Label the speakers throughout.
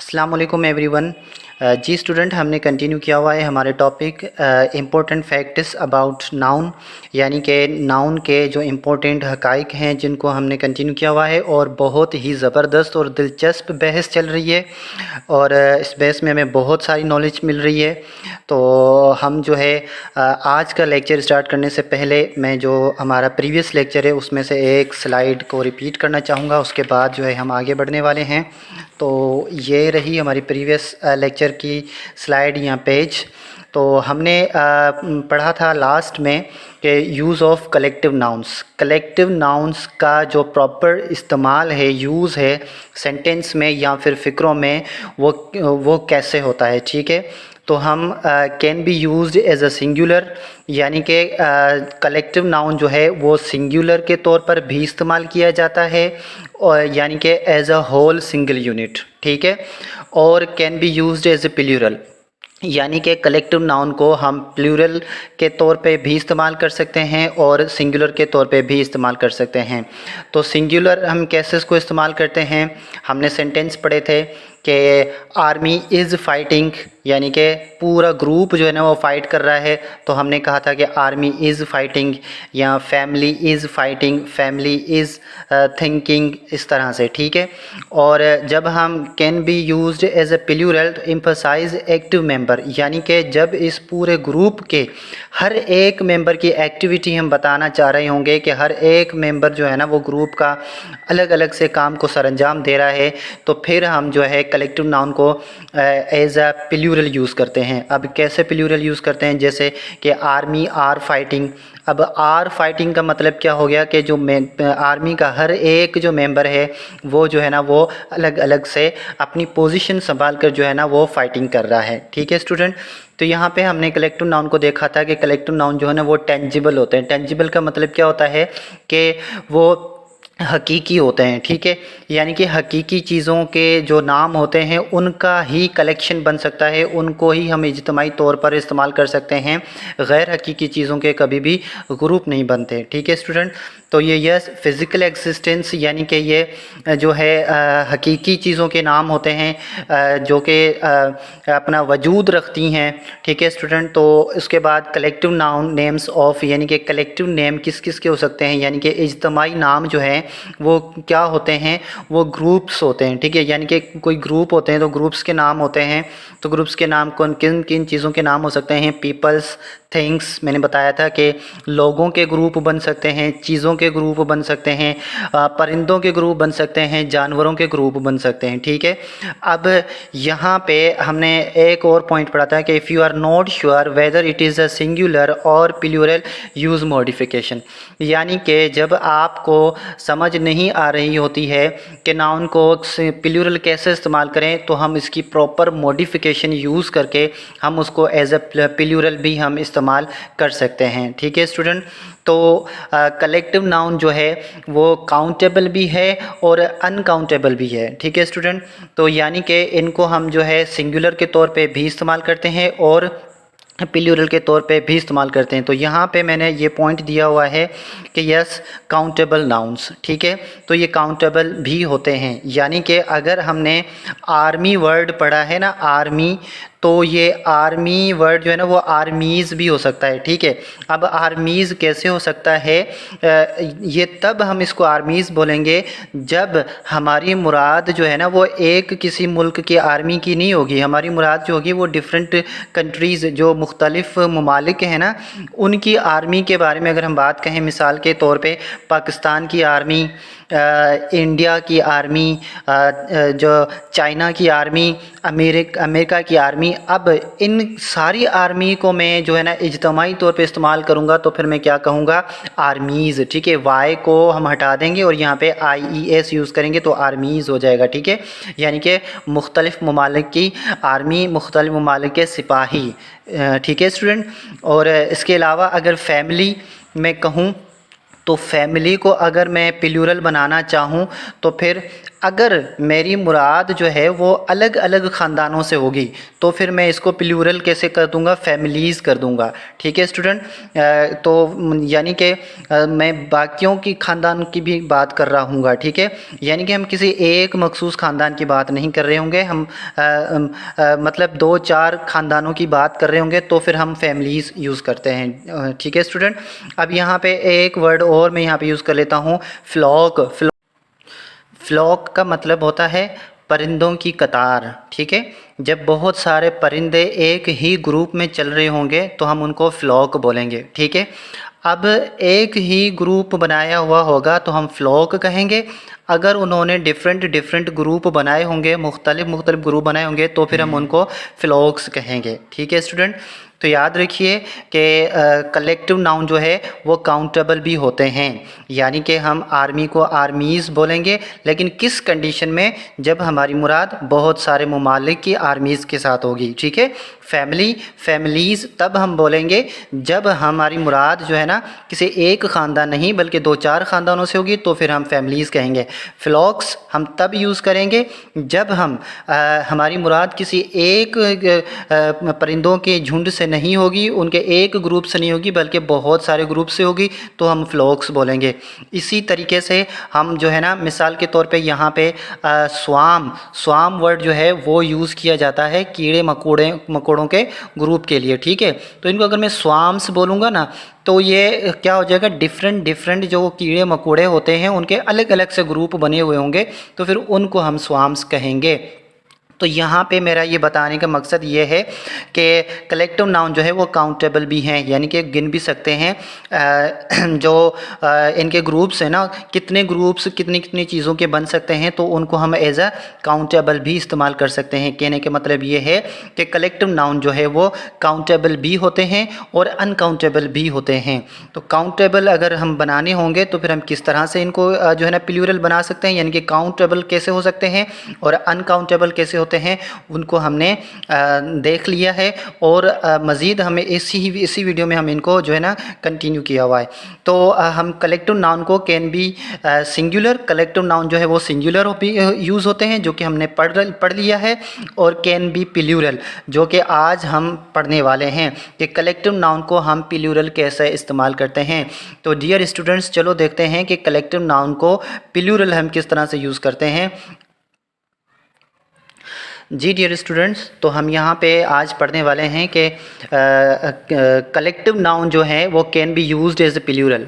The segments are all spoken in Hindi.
Speaker 1: अस्सलाम वालेकुम एवरीवन। जी स्टूडेंट, हमने कंटिन्यू किया हुआ है हमारे topic important facts about noun, यानी कि नाउन के जो इम्पोर्टेंट हक़ाइक़ हैं जिनको हमने कंटिन्यू किया हुआ है और बहुत ही ज़बरदस्त और दिलचस्प बहस चल रही है और इस बहस में हमें बहुत सारी नॉलेज मिल रही है। तो हम जो है आज का लेक्चर स्टार्ट करने से पहले मैं जो हमारा प्रीवियस लेक्चर है उसमें से एक स्लाइड को रिपीट करना चाहूँगा, उसके बाद जो है हम आगे बढ़ने वाले हैं। तो ये रही हमारी प्रीवियस लेक्चर की स्लाइड या पेज। तो हमने पढ़ा था लास्ट में कि use of collective nouns. Collective nouns का जो प्रॉपर इस्तेमाल है, यूज़ है सेंटेंस में या फिर फ़िक्रों में, वो कैसे होता है। ठीक है, तो हम can be used as a singular, यानी कि कलेक्टिव नाउन जो है वो सिंगुलर के तौर पर भी इस्तेमाल किया जाता है, और यानी कि as a whole single unit. ठीक है, और can be used as a plural, यानी कि कलेक्टिव नाउन को हम प्लूरल के तौर पे भी इस्तेमाल कर सकते हैं और सिंगुलर के तौर पे भी इस्तेमाल कर सकते हैं। तो सिंगुलर हम कैसे इसको इस्तेमाल करते हैं, हमने सेंटेंस पढ़े थे कि आर्मी इज़ फाइटिंग, यानी कि पूरा ग्रुप जो है ना वो फ़ाइट कर रहा है, तो हमने कहा था कि आर्मी इज़ फाइटिंग, या family is fighting, family is thinking, इस तरह से। ठीक है, और जब हम can be used as a plural तो एम्फसाइज एक्टिव मेंबर, यानी कि जब इस पूरे ग्रुप के हर एक मेंबर की एक्टिविटी हम बताना चाह रहे होंगे कि हर एक मेंबर जो है ना वो ग्रुप का अलग अलग से काम को सरअंजाम दे रहा है, तो फिर हम जो है कलेक्टिव नाउन को एज अ प्लूरल यूज़ करते हैं। अब कैसे प्लूरल यूज़ करते हैं, जैसे कि आर्मी आर फाइटिंग। अब आर फाइटिंग का मतलब क्या हो गया कि जो आर्मी का हर एक जो मेंबर है वो जो है ना वो अलग अलग से अपनी पोजीशन संभाल कर जो है ना वो फाइटिंग कर रहा है। ठीक है स्टूडेंट, तो यहाँ पे हमने कलेक्टिव नाउन को देखा था कि कलेक्टिव नाउन जो है ना वो टेंजिबल होते हैं। टेंजिबल का मतलब क्या होता है कि वो हकीकी होते हैं। ठीक है, यानी कि हकीकी चीज़ों के जो नाम होते हैं उनका ही कलेक्शन बन सकता है, उनको ही हम इज्तिमाई तौर पर इस्तेमाल कर सकते हैं, गैर हकीकी चीज़ों के कभी भी ग्रुप नहीं बनते। ठीक है स्टूडेंट, तो ये यस फिज़िकल एग्जिस्टेंस, यानी कि ये जो है हकीकी चीज़ों के नाम होते हैं जो कि अपना वजूद रखती हैं। ठीक है स्टूडेंट, तो उसके बाद कलेक्टिव नाउन नेम्स ऑफ, यानी कि कलेक्टिव नेम किस किस के हो सकते हैं, यानी कि इज्तिमाई नाम जो है वो क्या होते हैं, वो ग्रुप्स होते हैं। ठीक है, यानी कि कोई ग्रुप होते हैं तो ग्रुप्स के नाम होते हैं। तो ग्रुप्स के नाम कौन किन किन चीज़ों के नाम हो सकते हैं, पीपल्स, थिंग्स, मैंने बताया था कि लोगों के ग्रुप बन सकते हैं, चीज़ों के ग्रुप बन सकते हैं, परिंदों के ग्रुप बन सकते हैं, जानवरों के ग्रुप बन सकते हैं। ठीक है, अब यहाँ पे हमने एक और पॉइंट पढ़ा था कि if you are not sure whether it is a singular और प्लूरल यूज़ मॉडिफिकेशन, यानी कि जब आपको समझ नहीं आ रही होती है कि नाउन को प्लूरल कैसे इस्तेमाल करें, तो हम इसकी प्रॉपर मॉडिफिकेशन यूज़ करके हम उसको एज अ प्लूरल भी हम इस्तेमाल कर सकते हैं। ठीक है स्टूडेंट, तो कलेक्टिव नाउन जो है वो काउंटेबल भी है और अनकाउंटेबल भी है। ठीक है स्टूडेंट, तो यानी कि इनको हम जो है सिंगुलर के तौर पे भी इस्तेमाल करते हैं और प्लूरल के तौर पे भी इस्तेमाल करते हैं। तो यहाँ पे मैंने ये पॉइंट दिया हुआ है कि यस काउंटेबल नाउन्स। ठीक है, तो ये काउंटेबल भी होते हैं, यानी कि अगर हमने आर्मी वर्ड पढ़ा है ना, आर्मी, तो ये आर्मी वर्ड जो है ना वो आर्मीज़ भी हो सकता है। ठीक है, अब आर्मीज़ कैसे हो सकता है, ये तब हम इसको आर्मीज़ बोलेंगे जब हमारी मुराद जो है ना वो एक किसी मुल्क की आर्मी की नहीं होगी, हमारी मुराद जो होगी वो डिफरेंट कंट्रीज़, जो मुख्तलिफ़ ममालिक हैं ना, उनकी आर्मी के बारे में अगर हम बात कहें, मिसाल के तौर पे पाकिस्तान की आर्मी, इंडिया की आर्मी, जो चाइना की आर्मी, अमेरिका की आर्मी, अब इन सारी आर्मी को मैं जो है ना इज्तिमाई तौर पे इस्तेमाल करूँगा तो फिर मैं क्या कहूँगा, आर्मीज़। ठीक है, वाई को हम हटा देंगे और यहाँ पे IES यूज़ करेंगे तो आर्मीज़ हो जाएगा। ठीक है, यानी कि मुख्तलिफ़ ममालिक की आर्मी, मुख्तलिफ़ ममालिक के सिपाही। ठीक है स्टूडेंट, और इसके अलावा अगर फैमिली मैं कहूँ, तो फैमिली को अगर मैं प्लूरल बनाना चाहूँ तो फिर अगर मेरी मुराद जो है वो अलग अलग ख़ानदानों से होगी तो फिर मैं इसको प्लूरल कैसे कर दूंगा, फैमिलीज़ कर दूंगा। ठीक है स्टूडेंट, तो यानी कि मैं बाकियों की ख़ानदान की भी बात कर रहा हूँगा। ठीक है, यानी कि हम किसी एक मखसूस ख़ानदान की बात नहीं कर रहे होंगे, हम मतलब 2-4 ख़ानदानों की बात कर रहे होंगे तो फिर हम फैमिलीज़ यूज़ करते हैं। ठीक है स्टूडेंट, अब यहाँ पे एक वर्ड और मैं यहाँ पे यूज़ कर लेता हूँ, फ्लॉक। फ्लॉक का मतलब होता है परिंदों की कतार। ठीक है, जब बहुत सारे परिंदे एक ही ग्रुप में चल रहे होंगे तो हम उनको फ्लॉक बोलेंगे। ठीक है, अब एक ही ग्रुप बनाया हुआ होगा तो हम फ्लॉक कहेंगे। अगर उन्होंने डिफरेंट ग्रुप बनाए होंगे, मुख्तलिफ ग्रुप बनाए होंगे तो फिर हम उनको फ्लॉक्स कहेंगे। ठीक है स्टूडेंट, तो याद रखिए कि कलेक्टिव नाउन जो है वो काउंटेबल भी होते हैं, यानी कि हम आर्मी को आर्मीज़ बोलेंगे, लेकिन किस कंडीशन में, जब हमारी मुराद बहुत सारे ममालिक की आर्मीज़ के साथ होगी। ठीक है, फैमिलीज़ तब हम बोलेंगे जब हमारी मुराद जो है ना किसी एक ख़ानदान नहीं बल्कि 2-4 ख़ानदानों से होगी तो फिर हम फैमिलीज़ कहेंगे। फ्लॉक्स हम तब यूज़ करेंगे जब हम हमारी मुराद किसी एक परिंदों के झुंड से नहीं होगी, उनके एक ग्रुप से नहीं होगी बल्कि बहुत सारे ग्रुप से होगी तो हम फ्लॉक्स बोलेंगे। इसी तरीके से हम जो है ना, मिसाल के तौर पे यहाँ पे स्वाम वर्ड जो है वो यूज़ किया जाता है कीड़े मकोड़ों के ग्रुप के लिए। ठीक है, तो इनको अगर मैं स्वाम्स बोलूँगा ना तो ये क्या हो जाएगा, डिफरेंट जो कीड़े मकोड़े होते हैं उनके अलग अलग से ग्रुप बने हुए होंगे तो फिर उनको हम स्वाम्स कहेंगे। तो यहाँ पे मेरा ये बताने का मकसद ये है कि कलेक्टिव नाउन जो है वो काउंटेबल भी हैं, यानी कि गिन भी सकते हैं। जो इनके ग्रुप्स हैं ना, कितने ग्रुप्स कितनी चीज़ों के बन सकते हैं तो उनको हम एज अ काउंटेबल भी इस्तेमाल कर सकते हैं। कहने का मतलब ये है कि कलेक्टिव नाउन जो है वो काउंटेबल भी होते हैं और अनकाउंटेबल भी होते हैं। तो काउंटेबल अगर हम बनाने होंगे तो फिर हम किस तरह से इनको जो है ना प्लूरल बना सकते हैं, यानी कि काउंटेबल कैसे हो सकते हैं और अनकाउंटेबल कैसे होते हैं, उनको हमने देख लिया है और मज़ीद हमें इसी वीडियो में हम इनको जो है ना कंटिन्यू किया हुआ है। तो हम कलेक्टिव नाउन को can be singular, collective noun जो है वो सिंगुलर भी यूज़ होते हैं जो कि हमने पढ़ लिया है, और कैन बी प्लूरल जो कि आज हम पढ़ने वाले हैं कि कलेक्टिव नाउन को हम प्लूरल कैसे इस्तेमाल करते हैं। तो डियर स्टूडेंट्स, चलो देखते हैं कि कलेक्टिव नाउन को प्लूरल हम किस तरह से यूज़ करते हैं। जी डियर स्टूडेंट्स, तो हम यहाँ पे आज पढ़ने वाले हैं कि कलेक्टिव नाउन जो है वो can be used as a plural.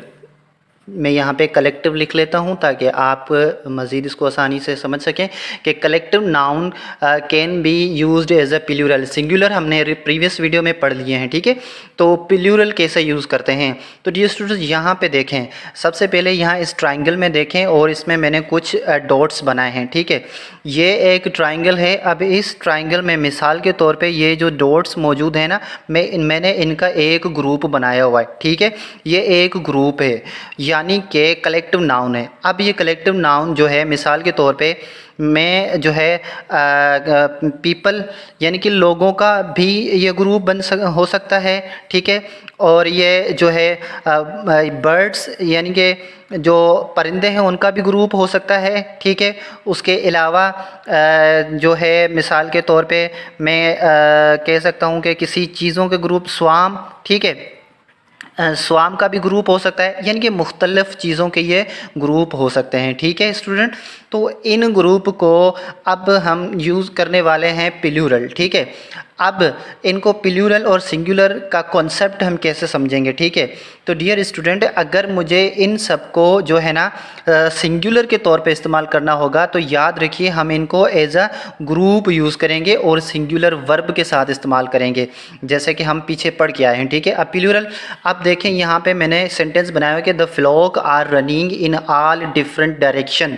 Speaker 1: मैं यहाँ पे कलेक्टिव लिख लेता हूँ ताकि आप मज़ीद इसको आसानी से समझ सकें कि collective noun can be used as a plural. Singular हमने प्रीवियस वीडियो में पढ़ लिए हैं। ठीक है, तो प्लूरल कैसे यूज़ करते हैं। तो डियर स्टूडेंट्स, यहाँ पे देखें, सबसे पहले यहाँ इस ट्राइंगल में देखें और इसमें मैंने कुछ डॉट्स बनाए हैं। ठीक है, ये एक ट्राइंगल है। अब इस ट्राइंगल में मिसाल के तौर पे ये जो डॉट्स मौजूद हैं ना, मैंने इनका एक ग्रुप बनाया हुआ है। ठीक है, ये एक ग्रुप है यानी कि कलेक्टिव नाउन है। अब ये कलेक्टिव नाउन जो है, मिसाल के तौर पे मैं जो है पीपल यानी कि लोगों का भी ये ग्रुप हो सकता है। ठीक है, और ये जो है बर्ड्स यानी कि जो परिंदे हैं उनका भी ग्रुप हो सकता है। ठीक है, उसके अलावा जो है मिसाल के तौर पे मैं कह सकता हूँ कि किसी चीज़ों के ग्रुप स्वाम, ठीक है, स्वाम का भी ग्रुप हो सकता है, यानी कि मुख्तलिफ़ चीज़ों के ये ग्रुप हो सकते हैं। ठीक है स्टूडेंट, तो इन ग्रुप को अब हम यूज़ करने वाले हैं प्लूरल। ठीक है, अब इनको प्लूरल और सिंगुलर का कॉन्सेप्ट हम कैसे समझेंगे। ठीक है, तो डियर स्टूडेंट, अगर मुझे इन सब को जो है ना सिंगुलर के तौर पे इस्तेमाल करना होगा तो याद रखिए हम इनको एज अ ग्रुप यूज़ करेंगे और सिंगुलर वर्ब के साथ इस्तेमाल करेंगे, जैसे कि हम पीछे पढ़ के आए हैं। ठीक है, अब प्लूरल, अब देखें यहाँ पे मैंने सेंटेंस बनाया है कि the flock are running in all different direction.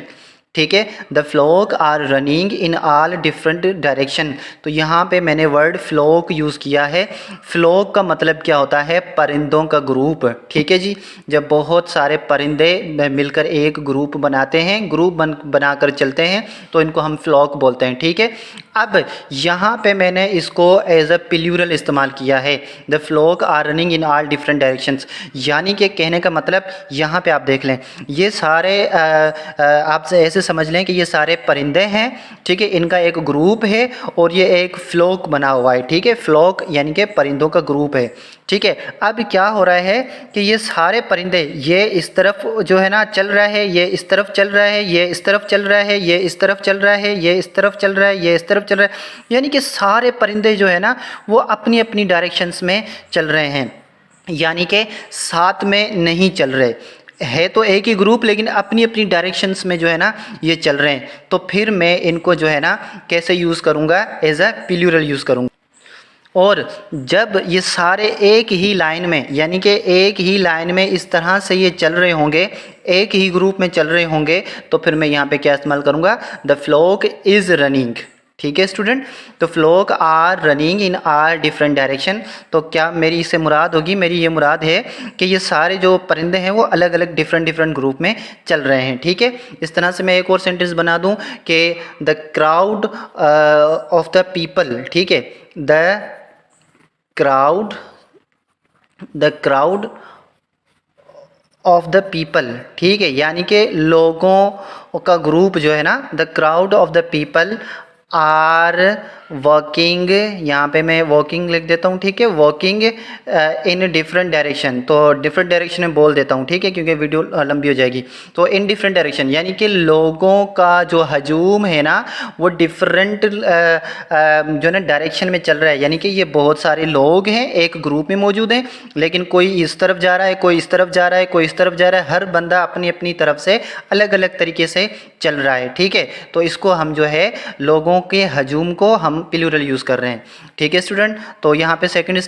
Speaker 1: ठीक है, the flock are running in all different direction. तो यहाँ पे मैंने वर्ड फ्लॉक यूज़ किया है। फ्लॉक का मतलब क्या होता है, परिंदों का ग्रुप। ठीक है जी, जब बहुत सारे परिंदे मिलकर एक ग्रुप बनाते हैं, ग्रुप बनाकर चलते हैं तो इनको हम फ्लॉक बोलते हैं। ठीक है, अब यहाँ पे मैंने इसको एज अ प्लूरल इस्तेमाल किया है, the flock are running in all different directions, यानी कि कहने का मतलब यहाँ पे आप देख लें, ये सारे आप ऐसे समझ लें कि ये सारे परिंदे हैं, ठीक है, इनका एक ग्रुप है और ये एक फ्लॉक बना हुआ है, ठीक है, फ्लॉक यानी कि परिंदों का ग्रुप है, ठीक है। अब क्या हो रहा है कि ये सारे परिंदे ये इस तरफ जो है ना चल रहा है, ये इस तरफ चल रहा है, ये इस तरफ चल रहा है, ये इस तरफ चल रहा है, ये इस तरफ चल रहा है, ये इस तरफ चल रहा है, यानी कि सारे परिंदे जो है ना वो अपनी अपनी डायरेक्शंस में चल रहे हैं, यानी कि साथ में नहीं चल रहे है, तो एक ही ग्रुप लेकिन अपनी अपनी डायरेक्शंस में जो है ना ये चल रहे हैं। तो फिर मैं इनको जो है ना कैसे यूज़ करूँगा, एज अ प्लूरल यूज़ करूँगा। और जब ये सारे एक ही लाइन में, यानी कि एक ही लाइन में इस तरह से ये चल रहे होंगे, एक ही ग्रुप में चल रहे होंगे, तो फिर मैं यहाँ पे क्या इस्तेमाल करूँगा, द फ्लॉक इज़ रनिंग, ठीक है स्टूडेंट। तो flock are running in are different direction. तो क्या मेरी इससे मुराद होगी, मेरी ये मुराद है कि ये सारे जो परिंदे हैं वो अलग अलग डिफरेंट ग्रुप में चल रहे हैं, ठीक है। इस तरह से मैं एक और सेंटेंस बना दूं कि the crowd of the people, ठीक है, the crowd of the people, ठीक है, यानी कि लोगों का ग्रुप जो है ना, the crowd of the people are working, यहाँ पे मैं वर्किंग लिख देता हूँ, ठीक है, वर्किंग इन डिफरेंट डायरेक्शन। तो डिफरेंट डायरेक्शन में बोल देता हूँ, ठीक है, क्योंकि वीडियो लंबी हो जाएगी। तो इन डिफरेंट डायरेक्शन यानी कि लोगों का जो हजूम है ना वो डिफरेंट जो ना डायरेक्शन में चल रहा है, यानी कि ये बहुत सारे लोग हैं एक ग्रुप में मौजूद हैं, लेकिन कोई इस तरफ जा रहा है, कोई इस तरफ जा रहा है, कोई इस तरफ जा रहा है, हर बंदा अपनी अपनी तरफ से अलग अलग तरीके से चल रहा है, ठीक है। तो इसको हम जो है लोगों के हजूम को हम प्लूरल यूज़ कर रहे हैं, ठीक है स्टूडेंट। तो यहाँ पे सेकंड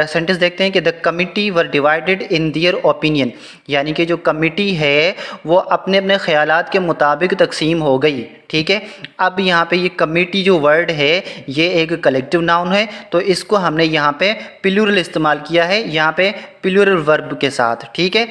Speaker 1: सेंटेंस देखते हैं कि the committee were divided in their opinion, यानी कि जो कमिटी है वो अपने अपने ख्यालात के मुताबिक तकसीम हो गई, ठीक है। अब यहाँ पे ये कमिटी जो वर्ड है ये एक कलेक्टिव नाउन है, तो इसको हमने यहाँ पे प्लूरल इस्तेमाल किया है, यहाँ पे प्लूरल वर्ब के साथ, ठीक है।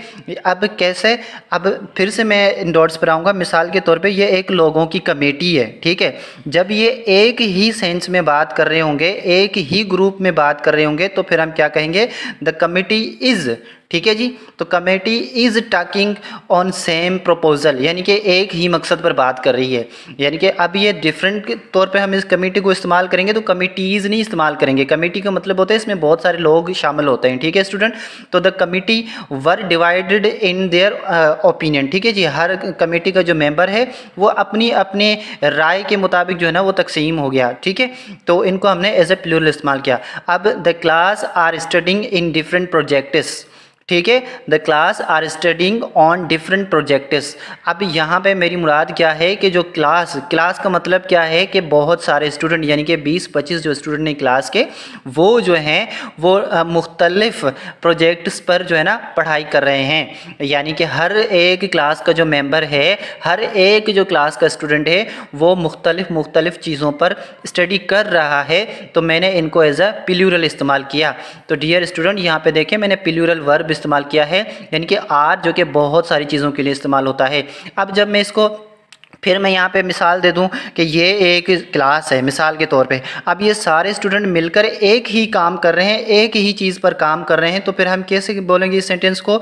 Speaker 1: अब कैसे, अब फिर से मैं इन डॉट्स पर आऊँगा। मिसाल के तौर पे ये एक लोगों की कमेटी है, ठीक है। जब ये एक ही सेंस में बात कर रहे होंगे, एक ही ग्रुप में बात कर रहे होंगे, तो फिर हम क्या कहेंगे, द कमेटी इज़, ठीक है जी। तो committee is talking on same proposal, यानी कि एक ही मकसद पर बात कर रही है, यानी कि अब ये डिफरेंट के तौर पे हम इस कमेटी को इस्तेमाल करेंगे, तो कमिटीज़ नहीं इस्तेमाल करेंगे। कमेटी का मतलब होता है इसमें बहुत सारे लोग शामिल होते हैं, ठीक है स्टूडेंट। तो the committee were divided in their opinion, ठीक है जी। हर कमेटी का जो मेंबर है वो अपनी अपने राय के मुताबिक जो है ना वो तकसीम हो गया, ठीक है। तो इनको हमने एज ए प्लूरल इस्तेमाल किया। अब the class are studying in different projects, ठीक है, the class are studying on different projects. अब यहाँ पे मेरी मुराद क्या है कि जो क्लास का मतलब क्या है कि बहुत सारे स्टूडेंट, यानी कि 20-25 जो स्टूडेंट ने क्लास के, वो जो हैं वो मुख्तलिफ प्रोजेक्ट्स पर जो है ना पढ़ाई कर रहे हैं, यानी कि हर एक क्लास का जो मेंबर है, हर एक जो क्लास का स्टूडेंट है वो मुख्तलिफ चीज़ों पर स्टडी कर रहा है, तो मैंने इनको एज अ प्लूरल इस्तेमाल किया। तो डियर स्टूडेंट यहाँ पे देखें मैंने प्लूरल वर्ब इस्तेमाल किया है, यानी कि आर जो कि बहुत सारी चीज़ों के लिए इस्तेमाल होता है। अब जब मैं इसको फिर मैं यहाँ पे मिसाल दे दूँ कि ये एक क्लास है मिसाल के तौर पे, अब ये सारे स्टूडेंट मिलकर एक ही काम कर रहे हैं, एक ही चीज़ पर काम कर रहे हैं, तो फिर हम कैसे बोलेंगे इस सेंटेंस को,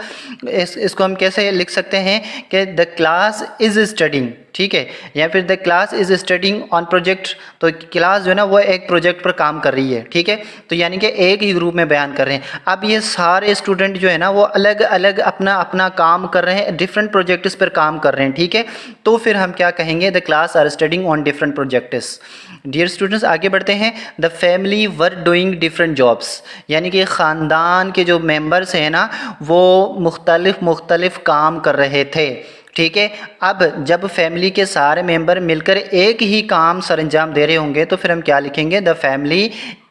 Speaker 1: इसको हम कैसे लिख सकते हैं कि द क्लास इज़ स्टडिंग, ठीक है, या फिर the class is studying on project. तो क्लास जो है ना वो एक प्रोजेक्ट पर काम कर रही है, ठीक है, तो यानी कि एक ही ग्रुप में बयान कर रहे हैं। अब ये सारे स्टूडेंट जो है ना वो अलग अलग अपना अपना काम कर रहे हैं, डिफरेंट प्रोजेक्ट्स पर काम कर रहे हैं, ठीक है। तो फिर हम क्या कहेंगे, the class are studying on different projects. Dear students आगे बढ़ते हैं। The family were doing different jobs, यानी कि ख़ानदान के जो मेंबर्स हैं ना वो मुख्तलिफ काम कर रहे थे, ठीक है। अब जब फैमिली के सारे मेंबर मिलकर एक ही काम सर अंजाम दे रहे होंगे, तो फिर हम क्या लिखेंगे, the family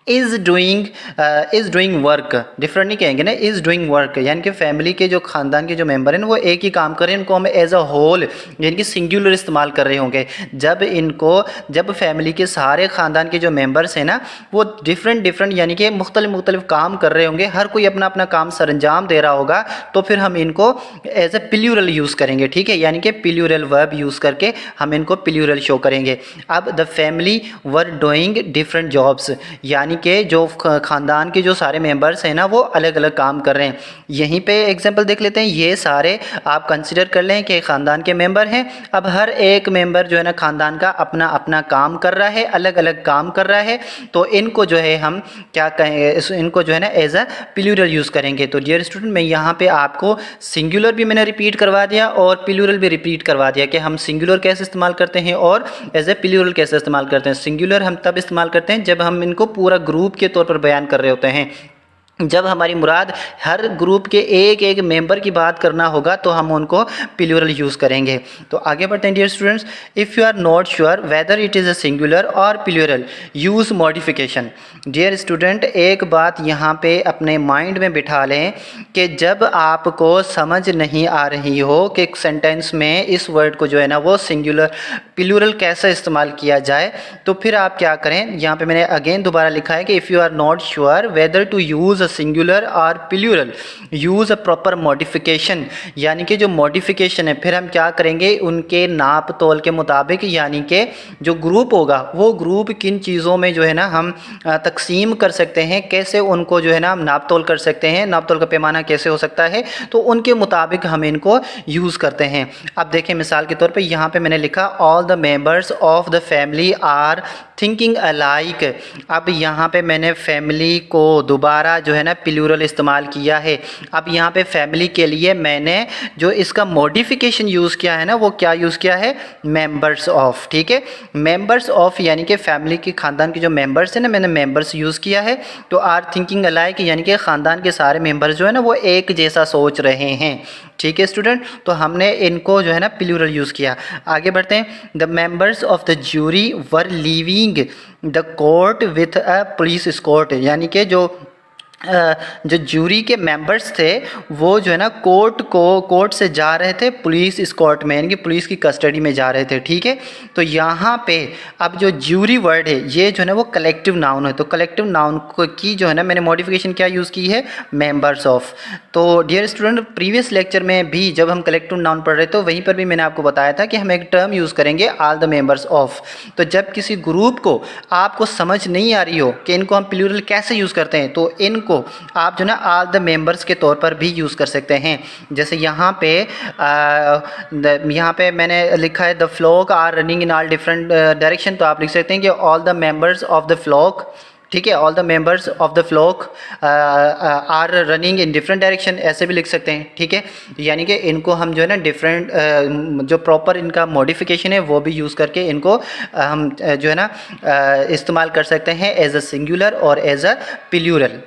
Speaker 1: is doing work, different नहीं कहेंगे ना, इज़ डूइंग वर्क, यानी कि फैमिली के जो ख़ानदान के जो मेंबर हैं वो एक ही काम कर रहे हैं, इनको हम एज अ होल यानी कि सिंगुलर इस्तेमाल कर रहे होंगे। जब फैमिली के सारे ख़ानदान के जो मेंबर्स हैं ना वो डिफरेंट यानी कि मुख्तलिफ काम कर रहे होंगे, हर कोई अपना अपना काम सर अंजाम दे रहा होगा, तो फिर हम इनको एज ए प्लूरल यूज़ करेंगे, ठीक है, यानी कि प्लूरल वर्ब यूज़ करके हम इनको प्लूरल शो करेंगे। अब the family were doing different jobs, यानी कि जो ख़ानदान के जो सारे मेंबर्स हैं ना वो अलग अलग काम कर रहे हैं। यहीं पे एग्जांपल देख लेते हैं, ये सारे आप कंसिडर कर लें कि ख़ानदान के मेंबर हैं। अब हर एक मेंबर जो है ना ख़ानदान का अपना अपना काम कर रहा है, अलग अलग काम कर रहा है, तो इनको जो है हम क्या कहेंगे, इनको जो है ना एज अ प्लूरल यूज़ करेंगे। तो डियर स्टूडेंट, मैं यहाँ पे आपको सिंगुलर भी मैंने रिपीट करवा दिया और प्लूरल भी रिपीट करवा दिया कि हम सिंगुलर कैसे इस्तेमाल करते हैं और एज ए प्लूरल कैसे इस्तेमाल करते हैं। सिंगुलर हम तब इस्तेमाल करते हैं जब हम इनको पूरा ग्रुप के तौर पर बयान कर रहे होते हैं। जब हमारी मुराद हर ग्रुप के एक एक मेंबर की बात करना होगा तो हम उनको प्लूरल यूज़ करेंगे। तो आगे बढ़ते हैं dear students. If you are not sure whether it is a singular और plural, use modification. Dear student, एक बात यहाँ पे अपने माइंड में बिठा लें कि जब आपको समझ नहीं आ रही हो कि सेंटेंस में इस वर्ड को जो है ना वो सिंगुलर प्लूरल कैसे इस्तेमाल किया जाए, तो फिर आप क्या करें, यहाँ पे मैंने अगेन दोबारा लिखा है कि if you are not sure whether to use singular और plural, use a proper modification. यानी कि जो मॉडिफिकेशन है फिर हम क्या करेंगे, उनके नाप तोल के मुताबिक, यानी कि जो ग्रुप होगा वो ग्रुप किन चीज़ों में जो है ना हम तकसीम कर सकते हैं, कैसे उनको जो है ना हम नाप तोल कर सकते हैं, नाप तोल का पैमाना कैसे हो सकता है, तो उनके मुताबिक हम इनको यूज़ करते हैं। अब देखें मिसाल के तौर पे यहाँ पे मैंने लिखा all the members of the family are thinking alike. अब यहाँ पे मैंने फैमिली को दोबारा जो है ना प्लूरल इस्तेमाल किया है। अब यहाँ पे फैमिली के लिए मैंने जो इसका मॉडिफिकेशन यूज़ किया है ना वो क्या यूज़ किया है, मेंबर्स ऑफ। ठीक है, मेंबर्स ऑफ यानी कि फैमिली के ख़ानदान के जो मेंबर्स हैं ना मैंने मेंबर्स यूज़ किया है। तो आर थिंकिंग अलाइक यानी कि ख़ानदान के सारे मेंबर्स जो है ना वो एक जैसा सोच रहे हैं। ठीक है स्टूडेंट, तो हमने इनको जो है ना प्लूरल यूज़ किया। आगे बढ़ते हैं। The members of the jury were leaving the court with a police escort, यानी कि जो ज्यूरी के मेंबर्स थे वो जो है ना कोर्ट से जा रहे थे पुलिस एस्कॉर्ट में, यानी कि पुलिस की कस्टडी में जा रहे थे। ठीक है, तो यहाँ पे अब जो ज्यूरी वर्ड है ये जो है ना वो कलेक्टिव नाउन है। तो कलेक्टिव नाउन की जो है ना मैंने मॉडिफिकेशन क्या यूज़ की है, मेंबर्स ऑफ। तो डियर स्टूडेंट, प्रीवियस लेक्चर में भी जब हम कलेक्टिव नाउन पढ़ रहे थे तो वहीं पर भी मैंने आपको बताया था कि हम एक टर्म यूज़ करेंगे ऑल द मेंबर्स ऑफ। तो जब किसी ग्रुप को आपको समझ नहीं आ रही हो कि इनको हम प्लूरल कैसे यूज़ करते हैं, तो इनको आप जो ना ऑल द मेंबर्स के तौर पर भी यूज़ कर सकते हैं। जैसे यहाँ पे मैंने लिखा है the flock are running in all different direction, तो आप लिख सकते हैं कि all the members of the flock. ठीक है, all the members of the flock are running in different direction, ऐसे भी लिख सकते हैं। ठीक है, यानी कि इनको हम जो है ना डिफरेंट जो प्रॉपर इनका मॉडिफिकेशन है वो भी यूज़ करके इनको हम जो है ना इस्तेमाल कर सकते हैं एज अ सिंगुलर और एज अ प्लूरल।